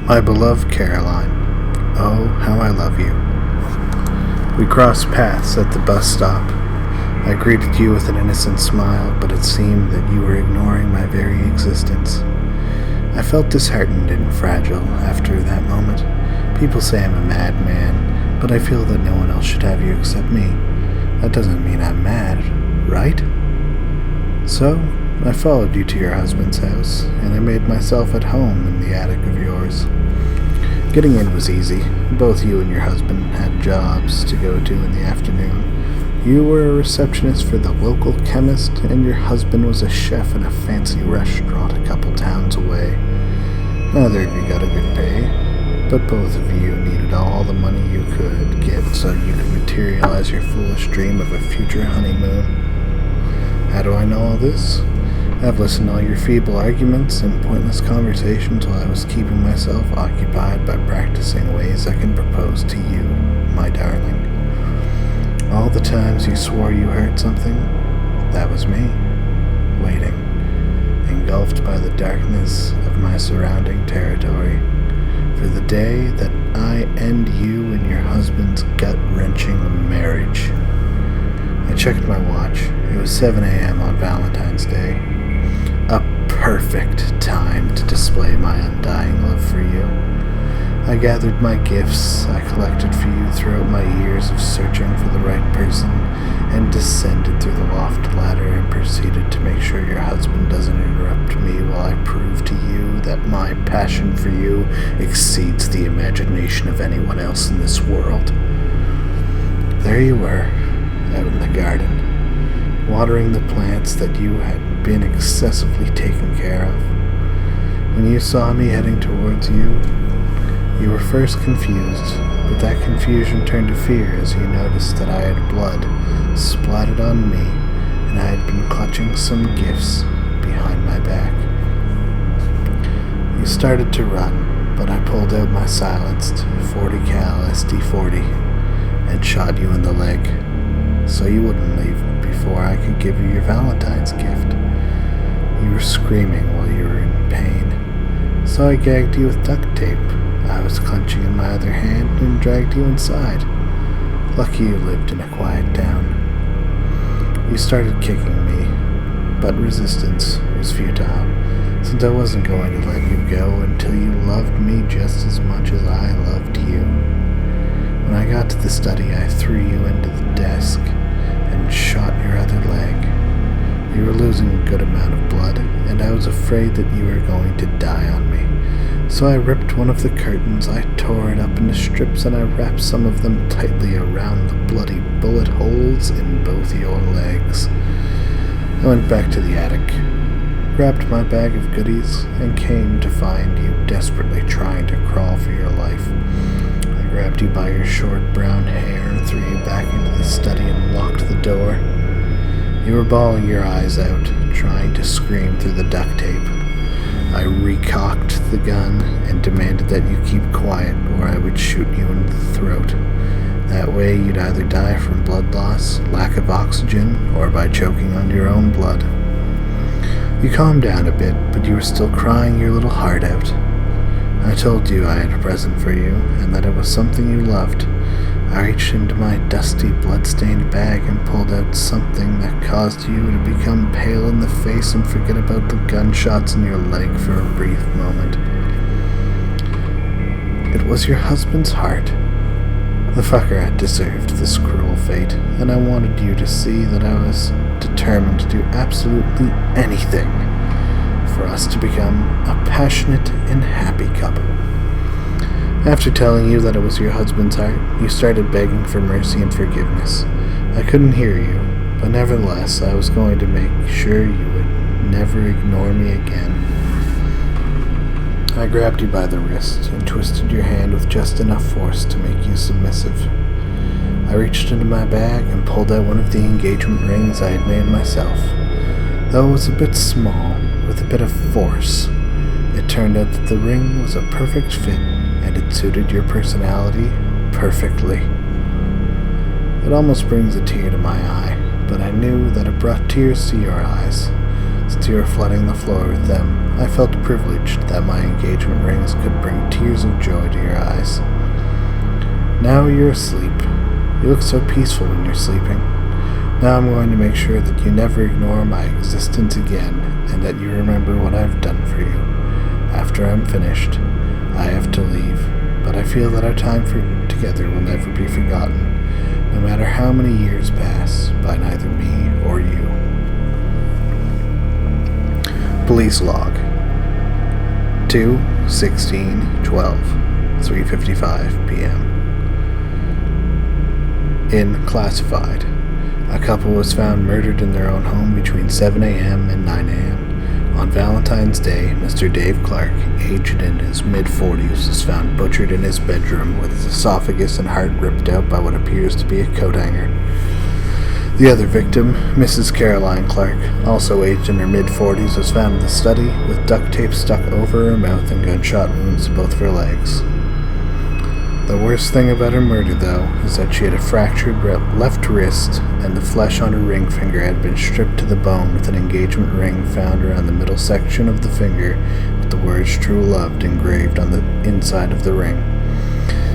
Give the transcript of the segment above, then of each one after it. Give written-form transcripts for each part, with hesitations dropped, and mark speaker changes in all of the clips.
Speaker 1: My beloved Caroline, oh, how I love you. We crossed paths at the bus stop. I greeted you with an innocent smile, but it seemed that you were ignoring my very existence. I felt disheartened and fragile after that moment. People say I'm a madman, but I feel that no one else should have you except me. That doesn't mean I'm mad, right? So, I followed you to your husband's house, and I made myself at home in the attic of yours. Getting in was easy. Both you and your husband had jobs to go to in the afternoon. You were a receptionist for the local chemist, and your husband was a chef in a fancy restaurant a couple towns away. Neither of you got a good pay, but both of you needed all the money you could get so you could materialize your foolish dream of a future honeymoon. How do I know all this? I've listened to all your feeble arguments and pointless conversations while I was keeping myself occupied by practicing ways I can propose to you, my darling. All the times you swore you heard something, that was me, waiting, engulfed by the darkness of my surrounding territory, for the day that I end you and your husband's gut-wrenching marriage. I checked my watch. It was 7 a.m. on Valentine's Day. A perfect time to display my undying love for you. I gathered my gifts I collected for you throughout my years of searching for the right person, and descended through the loft ladder and proceeded to make sure your husband doesn't interrupt me while I prove to you that my passion for you exceeds the imagination of anyone else in this world. There you were, out in the garden, watering the plants that you had been excessively taken care of. When you saw me heading towards you, you were first confused, but that confusion turned to fear as you noticed that I had blood splattered on me, and I had been clutching some gifts behind my back. You started to run, but I pulled out my silenced 40 cal SD-40 and shot you in the leg, so you wouldn't leave before I could give you your Valentine's gift. You were screaming while you were in pain, so I gagged you with duct tape I was clenching in my other hand and dragged you inside. Lucky you lived in a quiet town. You started kicking me, but resistance was futile, since I wasn't going to let you go until you loved me just as much as I loved you. When I got to the study, I threw you into the desk and shot your other leg. You were losing a good amount of blood, and I was afraid that you were going to die on me. So I ripped one of the curtains, I tore it up into strips, and I wrapped some of them tightly around the bloody bullet holes in both your legs. I went back to the attic, grabbed my bag of goodies, and came to find you desperately trying to crawl for your life. I grabbed you by your short brown hair and threw you back into the study and locked the door. You were bawling your eyes out, trying to scream through the duct tape. I recocked the gun and demanded that you keep quiet or I would shoot you in the throat. That way you'd either die from blood loss, lack of oxygen, or by choking on your own blood. You calmed down a bit, but you were still crying your little heart out. I told you I had a present for you, and that it was something you loved. I reached into my dusty, blood-stained bag and pulled out something that caused you to become pale in the face and forget about the gunshots in your leg for a brief moment. It was your husband's heart. The fucker had deserved this cruel fate, and I wanted you to see that I was determined to do absolutely anything for us to become a passionate and happy couple. After telling you that it was your husband's heart, you started begging for mercy and forgiveness. I couldn't hear you, but nevertheless, I was going to make sure you would never ignore me again. I grabbed you by the wrist and twisted your hand with just enough force to make you submissive. I reached into my bag and pulled out one of the engagement rings I had made myself. Though it was a bit small, with a bit of force, it turned out that the ring was a perfect fit, and it suited your personality perfectly. It almost brings a tear to my eye, but I knew that it brought tears to your eyes. Since you were flooding the floor with them, I felt privileged that my engagement rings could bring tears Now you're asleep. You look so peaceful when you're sleeping. Now I'm going to make sure that you never ignore my existence again, and that you remember what I've done for you. After I'm finished, I have to leave, but I feel that our time together will never be forgotten, no matter how many years pass by neither me or you. Police log. 2/16/12, 3:55 p.m. In classified, a couple was found murdered in their own home between 7 a.m. and 9 a.m. On Valentine's Day, Mr. Dave Clark, aged in his mid-40s, was found butchered in his bedroom with his esophagus and heart ripped out by what appears to be a coat hanger. The other victim, Mrs. Caroline Clark, also aged in her mid-40s, was found in the study with duct tape stuck over her mouth and gunshot wounds to both of her legs. The worst thing about her murder, though, is that she had a fractured left wrist, and the flesh on her ring finger had been stripped to the bone with an engagement ring found around the middle section of the finger with the words "True Loved" engraved on the inside of the ring.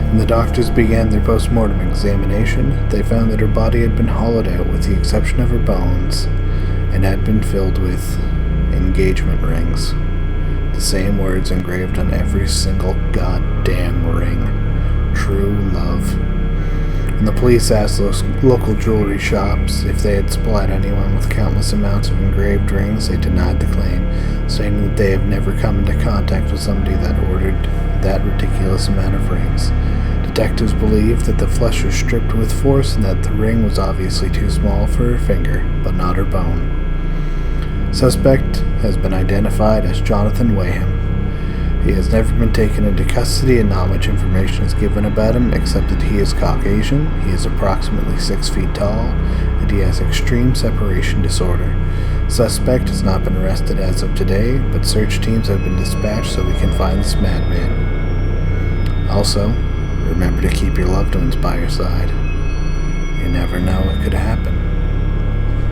Speaker 1: When the doctors began their post-mortem examination, they found that her body had been hollowed out with the exception of her bones, and had been filled with engagement rings. The same words engraved on every single goddamn ring. True love. When the police asked those local jewelry shops if they had supplied anyone with countless amounts of engraved rings, they denied the claim, saying that they have never come into contact with somebody that ordered that ridiculous amount of rings. Detectives believe that the flesh was stripped with force and that the ring was obviously too small for her finger, but not her bone. Suspect has been identified as Jonathan Wayham. He has never been taken into custody, and not much information is given about him except that he is Caucasian, he is approximately 6 feet tall, and he has extreme separation disorder. Suspect has not been arrested as of today, but search teams have been dispatched so we can find this madman. Also, remember to keep your loved ones by your side. You never know what could happen.